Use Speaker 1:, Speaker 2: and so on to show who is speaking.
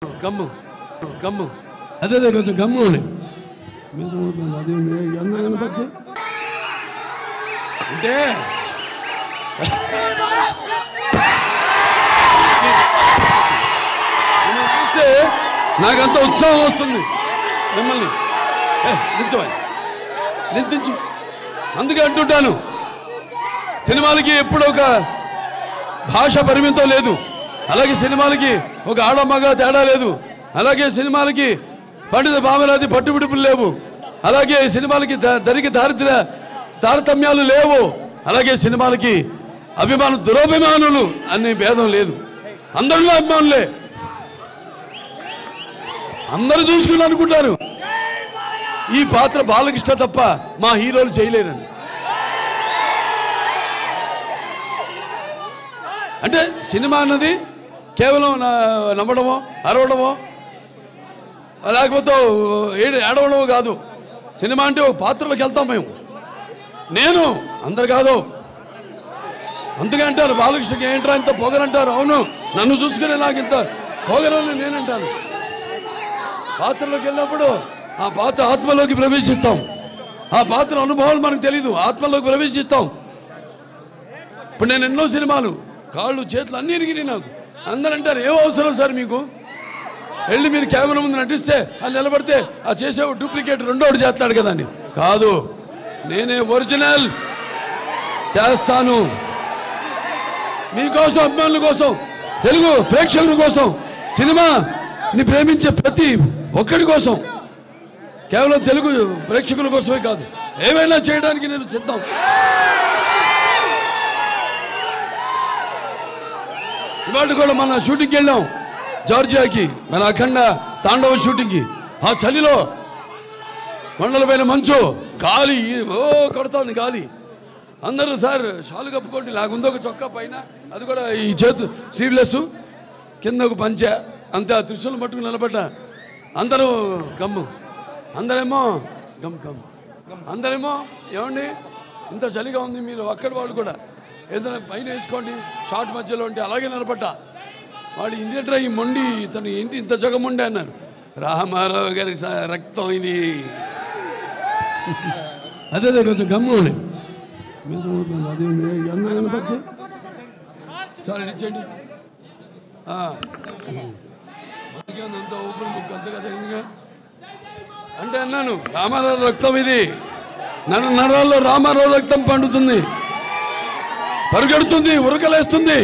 Speaker 1: గమ్ము గమ్ము
Speaker 2: అదే కొంచెం గమ్ము అదే అందరూ కనపడి
Speaker 1: అంటే చూస్తే నాకంత ఉత్సాహం వస్తుంది మిమ్మల్ని నింతించు అందుకే అంటుంటాను సినిమాలకి ఎప్పుడు ఒక భాష పరిమితం లేదు, అలాగే సినిమాలకి ఒక ఆడమగ తేడా లేదు, అలాగే సినిమాలకి పండిత బామరాజు పట్టుబిడుపులు లేవు, అలాగే సినిమాలకి దరికి తారతమ్యాలు లేవు, అలాగే సినిమాలకి అభిమానులు దురభిమానులు అనే భేదం లేదు, అందరిలో అభిమానులే, అందరూ చూసుకుని అనుకుంటారు ఈ పాత్ర బాలకృష్ణ తప్ప మా హీరోలు చేయలేరని. అంటే సినిమా అన్నది కేవలం నమ్మడమో అరవడమో లేకపోతే ఏడవడమో కాదు. సినిమా అంటే ఒక పాత్రలోకి వెళ్తాం మేము, నేను అందరు కాదు. అందుకే అంటారు బాలకృష్ణకి ఏంట్రా ఇంత పొగరంటారు. అవును, నన్ను చూసుకునే నాకు ఇంత పొగరని నేనంటాను. పాత్రలోకి వెళ్ళినప్పుడు ఆ పాత్ర ఆత్మలోకి ప్రవేశిస్తాం, ఆ పాత్ర అనుభవాలు మనకు తెలీదు, ఆత్మలోకి ప్రవేశిస్తాం. ఇప్పుడు నేను ఎన్నో సినిమాలు కాళ్ళు చేతులు అన్నీ ఇరిగినాయి నాకు. అందరూ అంటారు ఏం అవసరం సార్ మీకు, వెళ్ళి మీరు కెమెరా ముందు నటిస్తే అది నిలబడితే ఆ చేసే డూప్లికేట్ రెండోడు చేస్తాడు కదా అని. కాదు, నేనే ఒరిజినల్ చేస్తాను మీకోసం, అభిమానుల కోసం, తెలుగు ప్రేక్షకుల కోసం, సినిమాని ప్రేమించే ప్రతి ఒక్కడి కోసం, కేవలం తెలుగు ప్రేక్షకుల కోసమే కాదు, ఏమైనా చేయడానికి నేను సిద్ధం. ఇవాళ కూడా మన షూటింగ్కి వెళ్ళాం జార్జియాకి, మన అఖండ తాండవ షూటింగ్కి. ఆ చలిలో కొండలపైన మంచు, గాలి కొడుతోంది గాలి. అందరూ సార్ షాలు కప్పుకోండి, నాకుందో ఒక చొక్కా పైన, అది కూడా ఈ చేతు స్లీవ్లెస్, కింద ఒక పంచె, అంతే. ఆ త్రిశూలం పట్టుకుని నిలబడ్డా. అందరూ గమ్ము, అందరేమో గమ్ గమ్, అందరేమో ఏమండి ఇంత చలిగా ఉంది, మీరు అక్కడి వాళ్ళు కూడా ఏదైనా పైన వేసుకోండి షార్ట్ మధ్యలో ఉంటే. అలాగే నిలబడ్డా. వాడు ఇండియా ఈ మొండి ఇతను ఏంటి ఇంత జగముండి అన్నారు. రామారావు గారి రక్తం ఇది.
Speaker 2: అదే కొంచెం గమ్ము అదే అందరూ కనపడి
Speaker 1: చాలా ఇచ్చేయండి. అంత ఓపెన్ బుక్ అంత కదా ఎందుగా అంటే అన్నాను, రామారావు రక్తం ఇది, నరాల్లో రామారావు రక్తం పండుతుంది, పరుగెడుతుంది, ఉరకలేస్తుంది.